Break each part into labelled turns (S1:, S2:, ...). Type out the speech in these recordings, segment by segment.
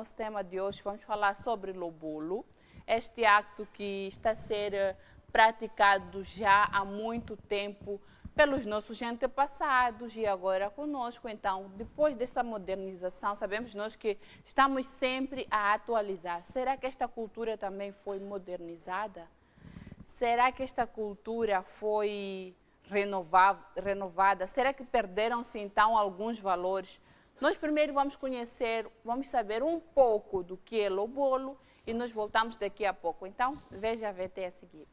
S1: nosso tema de hoje. Vamos falar sobre lobolo, este acto que está a ser praticado já há muito tempo pelos nossos antepassados e agora conosco. Então, depois dessa modernização, sabemos nós que estamos sempre a atualizar. Será que esta cultura também foi modernizada? Será que esta cultura foi renovada? Será que perderam-se então alguns valores? Nós primeiro vamos saber um pouco do que é lobolo e nós voltamos daqui a pouco. Então, veja a VT a seguir.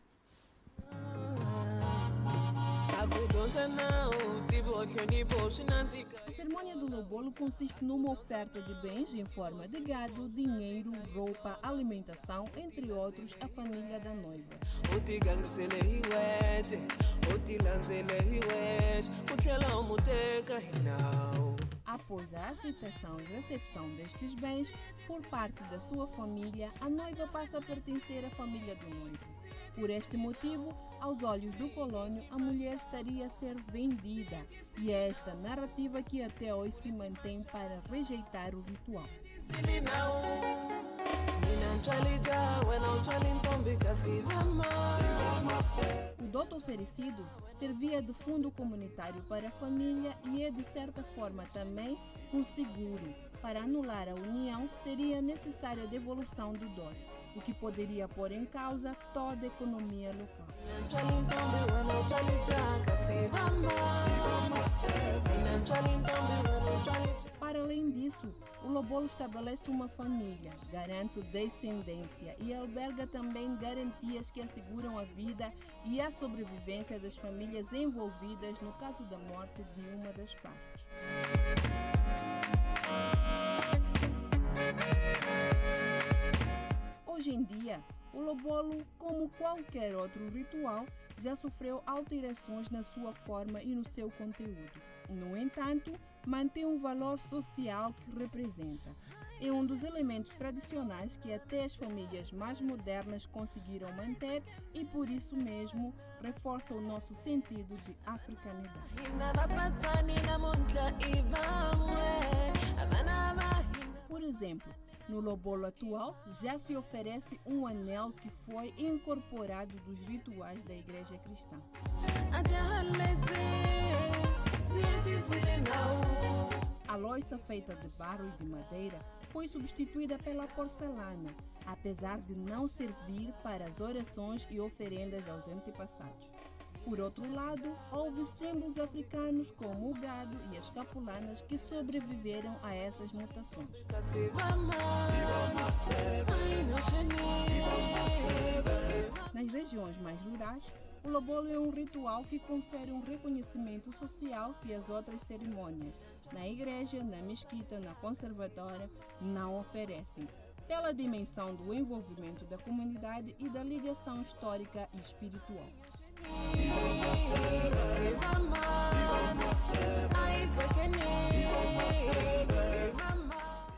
S2: A cerimônia do lobolo consiste numa oferta de bens em forma de gado, dinheiro, roupa, alimentação, entre outros, à família da noiva. Após a aceitação e recepção destes bens por parte da sua família, a noiva passa a pertencer à família do noivo. Por este motivo, aos olhos do colônio, a mulher estaria a ser vendida, e é esta narrativa que até hoje se mantém para rejeitar o ritual. O dote oferecido servia de fundo comunitário para a família e é de certa forma também um seguro. Para anular a união, seria necessária a devolução do dote, o que poderia pôr em causa toda a economia local. Para além disso, o lobolo estabelece uma família, garante descendência e alberga também garantias que asseguram a vida e a sobrevivência das famílias envolvidas no caso da morte de uma das partes. Hoje em dia, o lobolo, como qualquer outro ritual, já sofreu alterações na sua forma e no seu conteúdo. No entanto, mantém um valor social que representa. É um dos elementos tradicionais que até as famílias mais modernas conseguiram manter e, por isso mesmo, reforça o nosso sentido de africanidade. Por exemplo, no lobolo atual, já se oferece um anel que foi incorporado dos rituais da Igreja Cristã. A louça feita de barro e de madeira foi substituída pela porcelana, apesar de não servir para as orações e oferendas aos antepassados. Por outro lado, houve símbolos africanos como o gado e as capulanas que sobreviveram a essas mutações. Nas regiões mais rurais, o lobolo é um ritual que confere um reconhecimento social que as outras cerimônias, na igreja, na mesquita, na conservatória, não oferecem, pela dimensão do envolvimento da comunidade e da ligação histórica e espiritual.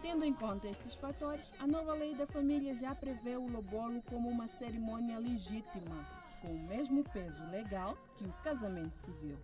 S2: Tendo em conta estes fatores, a nova lei da família já prevê o lobolo como uma cerimônia legítima, com o mesmo peso legal que o casamento civil.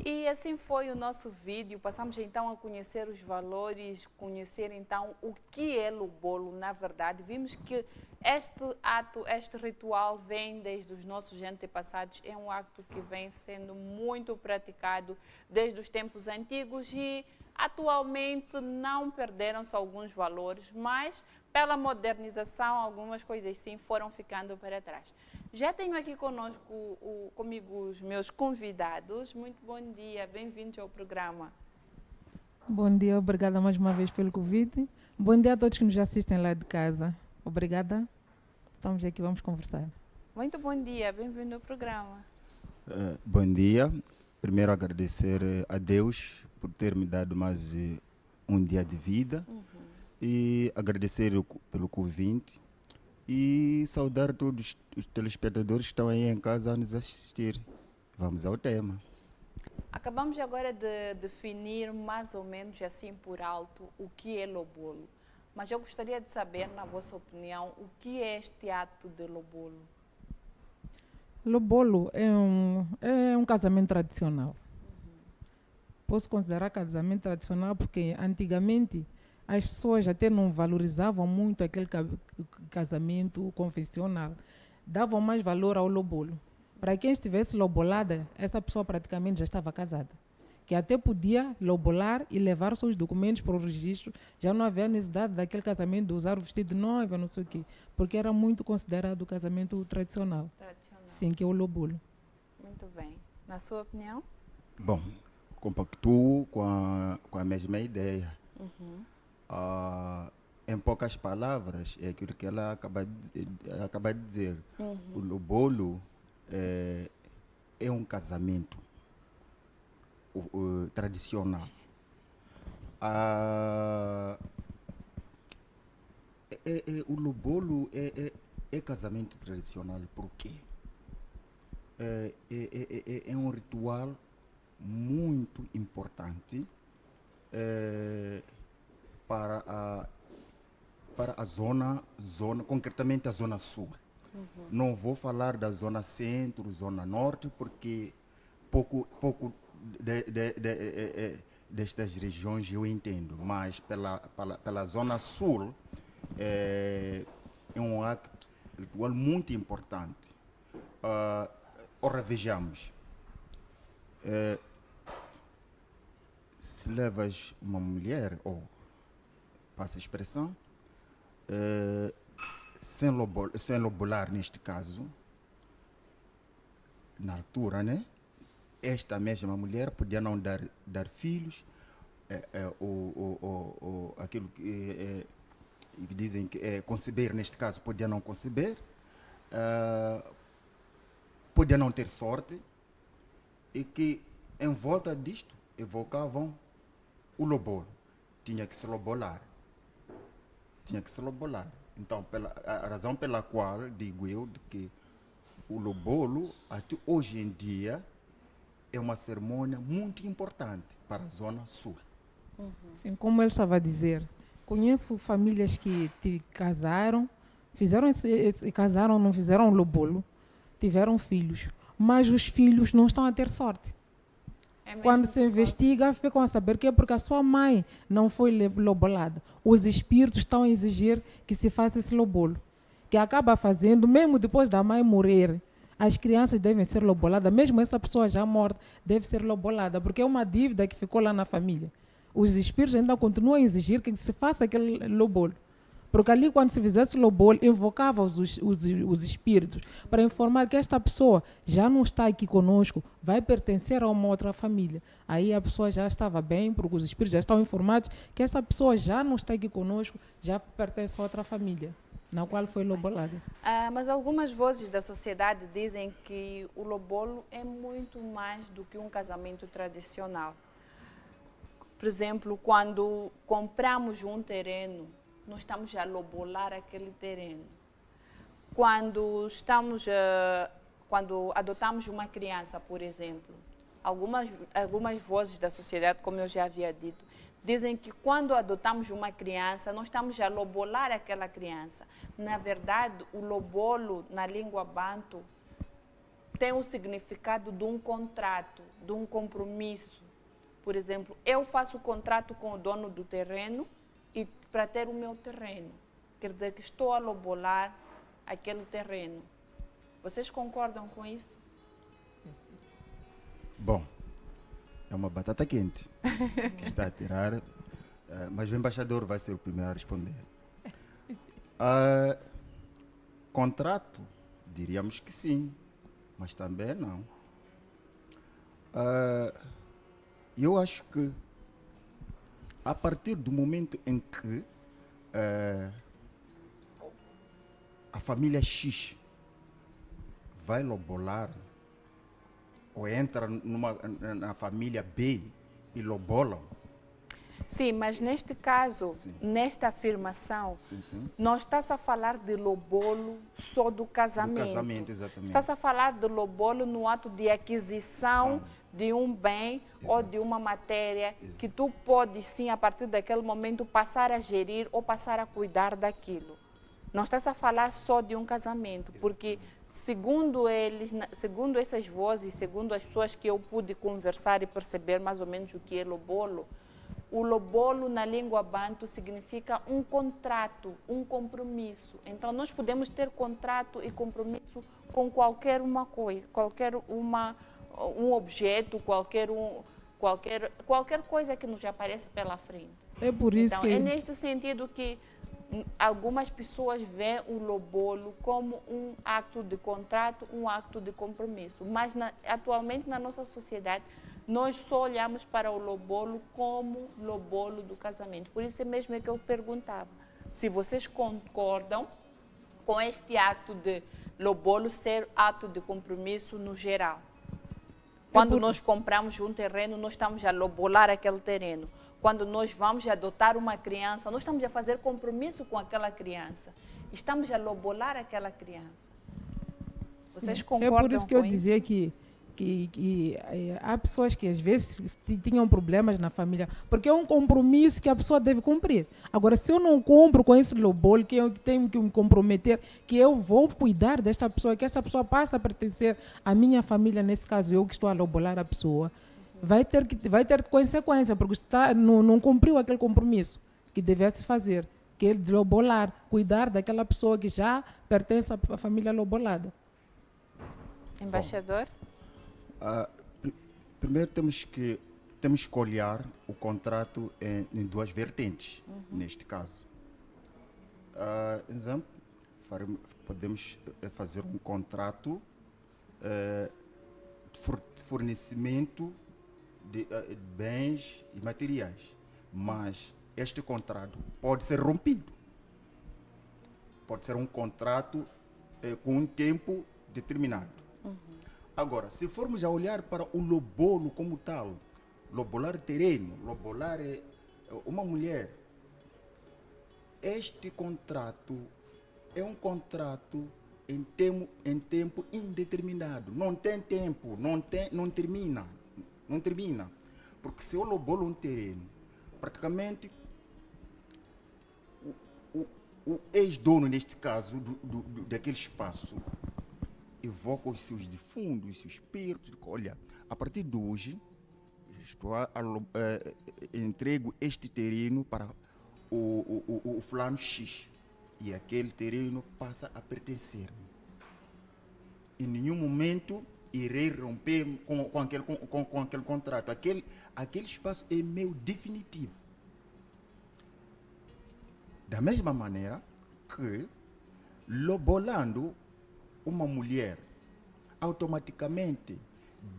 S1: E assim foi o nosso vídeo. Passamos então a conhecer os valores, conhecer então o que é lobolo na verdade. Vimos que este ato, este ritual vem desde os nossos antepassados. É um acto que vem sendo muito praticado desde os tempos antigos e atualmente não perderam-se alguns valores, mas pela modernização algumas coisas sim foram ficando para trás. Já tenho aqui comigo os meus convidados. Muito bom dia, bem-vindos ao programa.
S3: Bom dia, obrigada mais uma vez pelo convite. Bom dia a todos que nos assistem lá de casa. Obrigada. Estamos aqui, vamos conversar.
S1: Muito bom dia, bem-vindo ao programa.
S4: Bom dia. Primeiro agradecer a Deus por ter me dado mais um dia de vida. E agradecer pelo convite. E saudar todos os telespectadores que estão aí em casa a nos assistir. Vamos ao tema.
S1: Acabamos agora de definir mais ou menos assim por alto o que é lobolo. Mas eu gostaria de saber, na vossa opinião, o que é este ato de lobolo?
S3: Lobolo é um casamento tradicional. Posso considerar casamento tradicional porque antigamente as pessoas até não valorizavam muito aquele casamento convencional. Davam mais valor ao lobolo. Para quem estivesse lobolada, essa pessoa praticamente já estava casada. Que até podia lobolar e levar seus documentos para o registro. Já não havia necessidade daquele casamento de usar o vestido de noiva, não sei o quê. Porque era muito considerado o casamento tradicional. Sim, que é o lobolo.
S1: Muito bem. Na sua opinião?
S4: Bom, compactuo com a mesma ideia. Em poucas palavras, é aquilo que ela acaba de dizer. O lobolo é um casamento tradicional. O lobolo é casamento tradicional por quê? É um ritual muito importante para a zona, concretamente a zona sul. Não vou falar da zona centro, zona norte, porque pouco destas regiões eu entendo, mas pela zona sul é um acto ritual muito importante. Ora, vejamos, se levas uma mulher, ou passa a expressão, sem lobolar neste caso, na altura, né? Esta mesma mulher podia não dar filhos, aquilo que dizem que é conceber, neste caso, podia não conceber, podia não ter sorte, e que em volta disto evocavam o lobolo. Tinha que se lobolar. Então, a razão pela qual digo eu de que o lobolo, até hoje em dia, é uma cerimônia muito importante para a zona sul.
S3: Sim, como ele estava a dizer, conheço famílias que casaram, casaram, não fizeram lobolo, tiveram filhos, mas os filhos não estão a ter sorte. Quando se investiga, ficam a saber que é porque a sua mãe não foi lobolada. Os espíritos estão a exigir que se faça esse lobolo, que acaba fazendo, mesmo depois da mãe morrer, as crianças devem ser loboladas, mesmo essa pessoa já morta deve ser lobolada, porque é uma dívida que ficou lá na família. Os espíritos ainda continuam a exigir que se faça aquele lobolo. Porque ali, quando se fizesse o lobolo, invocava os espíritos para informar que esta pessoa já não está aqui conosco, vai pertencer a uma outra família. Aí a pessoa já estava bem, porque os espíritos já estão informados que esta pessoa já não está aqui conosco, já pertence a outra família, na qual foi lobolada.
S1: Mas algumas vozes da sociedade dizem que o lobolo é muito mais do que um casamento tradicional. Por exemplo, quando compramos um terreno, nós estamos a lobolar aquele terreno. Quando adotamos uma criança, por exemplo, algumas vozes da sociedade, como eu já havia dito, dizem que quando adotamos uma criança, nós estamos a lobolar aquela criança. Na verdade, o lobolo, na língua banto, tem o significado de um contrato, de um compromisso. Por exemplo, eu faço contrato com o dono do terreno e para ter o meu terreno. Quer dizer que estou a lobolar aquele terreno. Vocês concordam com isso?
S4: Bom, é uma batata quente que está a tirar, mas o embaixador vai ser o primeiro a responder. Contrato, diríamos que sim, mas também não. Eu acho que a partir do momento em que a família X vai lobolar ou entra na família B e lobolam.
S1: Sim, mas neste caso, nesta afirmação, não está-se a falar de lobolo só do casamento.
S4: Do casamento, exatamente.
S1: Está-se a falar de lobolo no ato de aquisição de um bem ou de uma matéria que tu podes sim, a partir daquele momento, passar a gerir ou passar a cuidar daquilo. Não estás a falar só de um casamento, porque segundo eles, segundo essas vozes, segundo as pessoas que eu pude conversar e perceber mais ou menos o que é lobolo, o lobolo na língua banto significa um contrato, um compromisso. Então nós podemos ter contrato e compromisso com qualquer uma coisa, um objeto, qualquer coisa que nos aparece pela frente.
S3: É por isso
S1: Então,
S3: que...
S1: é neste sentido que algumas pessoas veem o lobolo como um ato de contrato, um ato de compromisso. Mas atualmente na nossa sociedade, nós só olhamos para o lobolo como lobolo do casamento. Por isso mesmo é que eu perguntava se vocês concordam com este ato de lobolo ser ato de compromisso no geral. Quando nós compramos um terreno, nós estamos a lobolar aquele terreno. Quando nós vamos adotar uma criança, nós estamos a fazer compromisso com aquela criança. Estamos a lobolar aquela criança. Vocês concordam?
S3: É por isso que eu dizia que há pessoas que às vezes tinham problemas na família, porque é um compromisso que a pessoa deve cumprir. Agora, se eu não cumpro com esse lobolo, que eu tenho que me comprometer, que eu vou cuidar desta pessoa, que esta pessoa passa a pertencer à minha família, nesse caso eu que estou a lobolar a pessoa, vai ter consequência, porque não cumpriu aquele compromisso que devesse fazer, que é de lobolar, cuidar daquela pessoa que já pertence à família lobolada.
S1: Embaixador?
S4: Primeiro temos que olhar o contrato em duas vertentes, neste caso. Exemplo, podemos fazer um contrato de fornecimento de bens e materiais, mas este contrato pode ser rompido. Pode ser um contrato com um tempo determinado. Agora, se formos a olhar para o lobolo como tal, lobolar terreno, lobolar uma mulher, este contrato é um contrato em tempo indeterminado. Não tem tempo, não termina. Não termina. Porque se eu lobolo um terreno, praticamente o ex-dono, neste caso, daquele espaço, evoca os seus defuntos, os seus espíritos. Olha, a partir de hoje, entrego este terreno para o fulano X. E aquele terreno passa a pertencer-me. Em nenhum momento irei romper com aquele contrato. Aquele espaço é meu definitivo. Da mesma maneira que, lobolando uma mulher, automaticamente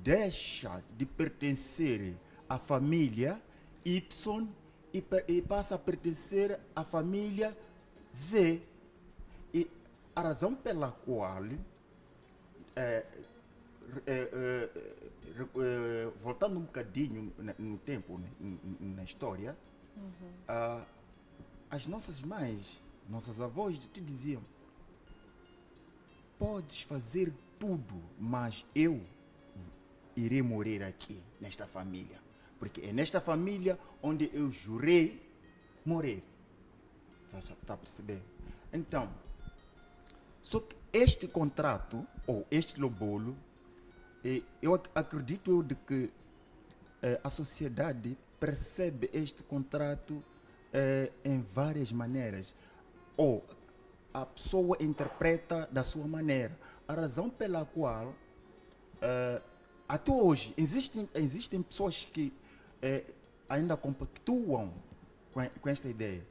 S4: deixa de pertencer à família Y e passa a pertencer à família Z. E a razão pela qual, voltando um bocadinho no tempo, na história, as nossas mães, nossas avós te diziam: podes fazer tudo, mas eu irei morrer aqui, nesta família. Porque é nesta família onde eu jurei morrer. Está a perceber? Então, só que este contrato, ou este lobolo, eu acredito de que a sociedade percebe este contrato em várias maneiras. Ou a pessoa interpreta da sua maneira. A razão pela qual, até hoje, existem pessoas que ainda compactuam com esta ideia.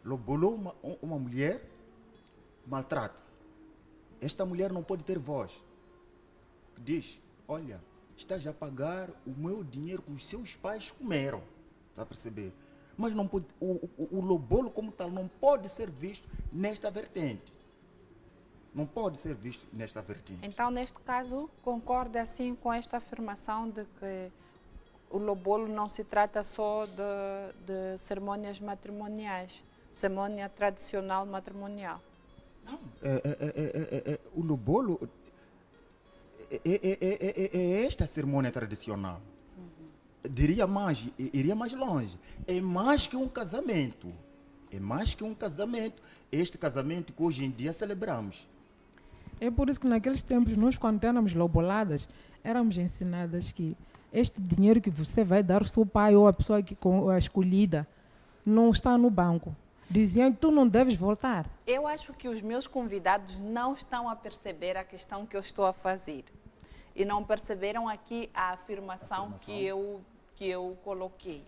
S4: Lobolou uma mulher, maltrata. Esta mulher não pode ter voz. Diz: olha, estás a pagar o meu dinheiro que os seus pais comeram. Está a perceber? Mas não pode, o lobolo como tal não pode ser visto nesta vertente. Não pode ser visto nesta vertente.
S1: Então, neste caso, concorda assim com esta afirmação de que o lobolo não se trata só de cerimônias matrimoniais, cerimônia tradicional matrimonial?
S4: Não. O lobolo é esta cerimônia tradicional. Diria mais, iria mais longe. É mais que um casamento. É mais que um casamento. Este casamento que hoje em dia celebramos.
S3: É por isso que naqueles tempos, nós quando éramos loboladas, éramos ensinadas que este dinheiro que você vai dar ao seu pai ou a pessoa a escolhida não está no banco. Diziam que tu não deves voltar.
S1: Eu acho que os meus convidados não estão a perceber a questão que eu estou a fazer. E não perceberam aqui a afirmação. Que eu coloquei.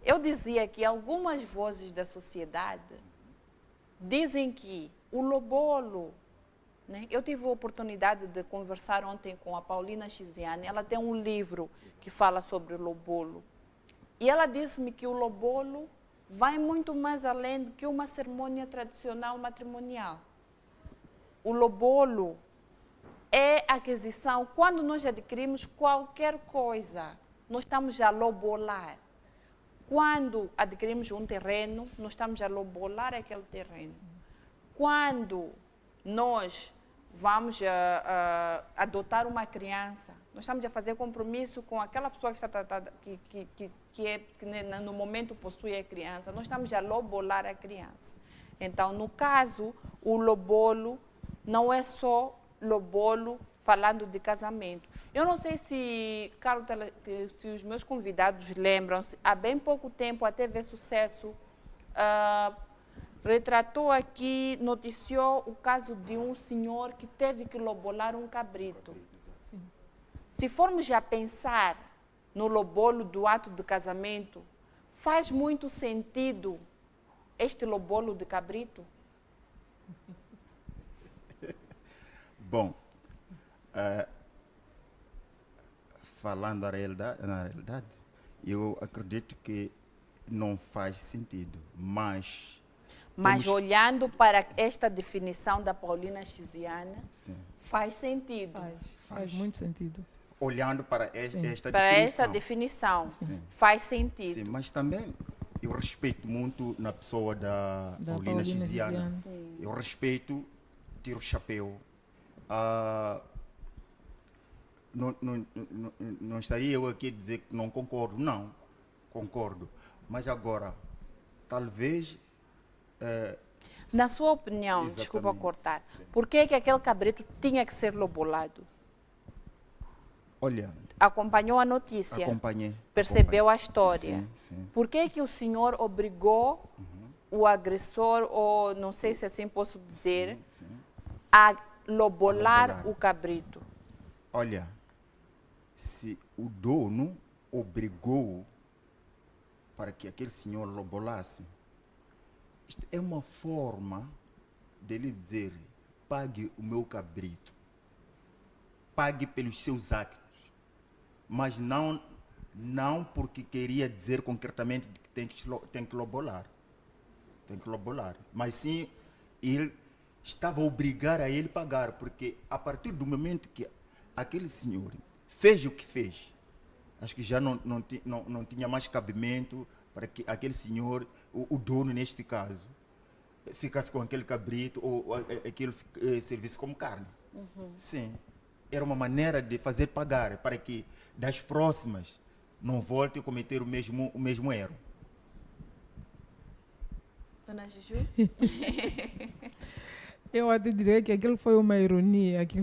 S1: Eu dizia que algumas vozes da sociedade dizem que o lobolo, né? Eu tive a oportunidade de conversar ontem com a Paulina Chiziane. Ela tem um livro que fala sobre o lobolo. E ela disse-me que o lobolo vai muito mais além do que uma cerimônia tradicional matrimonial. O lobolo é aquisição. Quando nós adquirimos qualquer coisa, nós estamos a lobolar. Quando adquirimos um terreno, nós estamos a lobolar aquele terreno. Quando nós vamos adotar uma criança, nós estamos a fazer compromisso com aquela pessoa que está tratada, que no momento possui a criança. Nós estamos a lobolar a criança. Então, no caso, o lobolo não é só lobolo falando de casamento. Eu não sei se, se os meus convidados lembram-se, há bem pouco tempo a TV Sucesso retratou aqui, noticiou o caso de um senhor que teve que lobolar um cabrito. Sim. Se formos já pensar no lobolo do ato de casamento, faz muito sentido este lobolo de cabrito?
S4: Bom, falando na realidade, eu acredito que não faz sentido, mas
S1: olhando para esta definição da Paulina Chiziane, faz sentido.
S3: Faz muito sentido.
S4: Olhando para esta definição.
S1: Para esta definição, faz sentido.
S4: Sim, mas também eu respeito muito na pessoa da Paulina Chiziane. Eu respeito, tiro o chapéu. Não estaria eu aqui a dizer que não concordo. Não, concordo. Mas agora, talvez...
S1: Na sua opinião, exatamente. Desculpa cortar, por que aquele cabrito tinha que ser lobolado?
S4: Olha...
S1: Acompanhou a notícia?
S4: Acompanhei.
S1: Percebeu a história?
S4: Sim.
S1: Por que o senhor obrigou o agressor, ou não sei se assim posso dizer, a lobolar o cabrito?
S4: Olha, se o dono obrigou para que aquele senhor lobolasse, isto é uma forma dele dizer: pague o meu cabrito, pague pelos seus actos, mas não porque queria dizer concretamente que tem que lobolar, mas sim ele estava a obrigar a ele pagar, porque a partir do momento que aquele senhor fez o que fez, acho que já não tinha mais cabimento para que aquele senhor, o dono neste caso, ficasse com aquele cabrito ou aquilo servisse como carne. Sim, era uma maneira de fazer pagar para que das próximas não volte a cometer o mesmo erro.
S1: Dona Juju?
S3: Eu até diria que aquilo foi uma ironia, que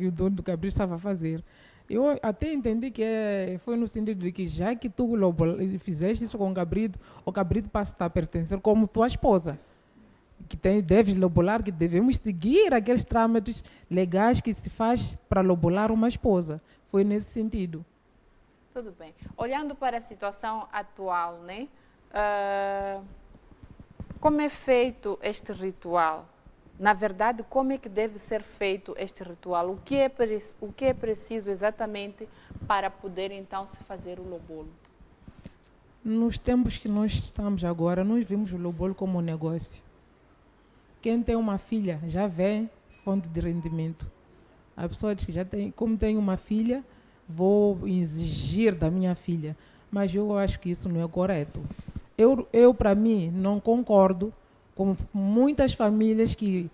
S3: o dono do cabrito estava a fazer. Eu até entendi que foi no sentido de que já que tu fizeste isso com o cabrito passa a pertencer como tua esposa. Que deves lobolar, que devemos seguir aqueles trâmites legais que se faz para lobolar uma esposa. Foi nesse sentido.
S1: Tudo bem. Olhando para a situação atual, né? Como é feito este ritual? Na verdade, como é que deve ser feito este ritual? O que é preciso exatamente para poder, então, se fazer o lobolo?
S3: Nos tempos que nós estamos agora, nós vimos o lobolo como um negócio. Quem tem uma filha já vê fonte de rendimento. A pessoa diz que como tenho uma filha, vou exigir da minha filha. Mas eu acho que isso não é correto. Eu para mim, não concordo Como muitas famílias que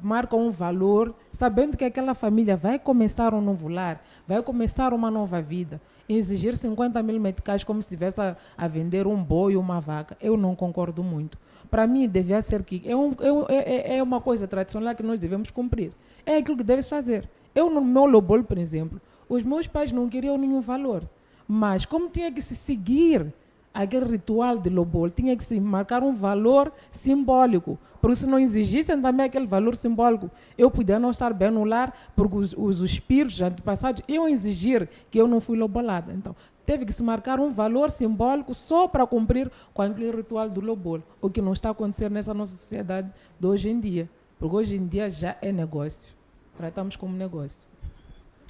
S3: marcam um valor, sabendo que aquela família vai começar um novo lar, vai começar uma nova vida. Exigir 50 mil meticais como se estivesse a vender um boi ou uma vaca, eu não concordo muito. Para mim, devia ser que é uma coisa tradicional que nós devemos cumprir. É aquilo que deve fazer. Eu, no meu lobolo, por exemplo, os meus pais não queriam nenhum valor. Mas como tinha que se seguir aquele ritual de lobolo, tinha que se marcar um valor simbólico. Porque se não exigissem também aquele valor simbólico, eu podia não estar bem no lar, porque os espíritos antepassados iam exigir que eu não fui lobolada. Então, teve que se marcar um valor simbólico só para cumprir com aquele ritual do lobolo, o que não está acontecendo nessa nossa sociedade de hoje em dia. Porque hoje em dia já é negócio. Tratamos como negócio.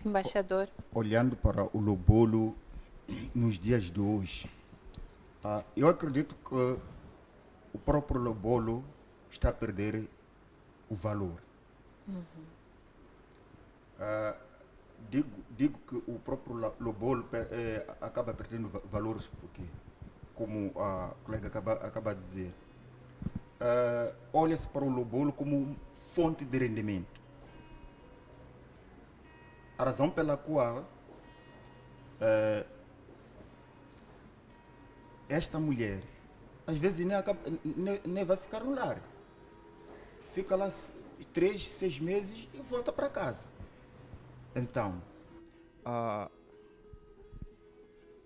S1: Embaixador.
S4: Olhando para o lobolo nos dias de hoje, eu acredito que o próprio lobolo está a perder o valor. Digo que o próprio lobolo acaba perdendo valores porque, como a colega acaba de dizer, olha-se para o lobolo como fonte de rendimento. A razão pela qual esta mulher, às vezes nem vai ficar no lar. Fica lá 3, 6 meses e volta para casa. Então,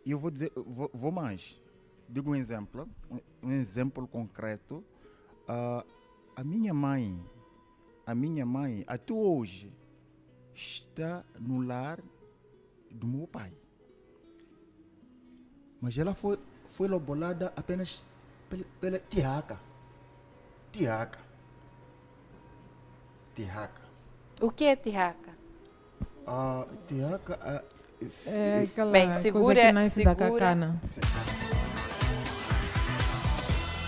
S4: eu vou dizer, vou mais. Digo um exemplo concreto. A minha mãe, até hoje, está no lar do meu pai. Mas ela foi lobolada apenas pela tiaca.
S1: O que é tirraca?
S4: Tiaca
S3: É aquela
S1: Bem,
S3: coisa
S1: segura,
S3: que nasce da
S1: segura.
S3: cacana.
S4: sim.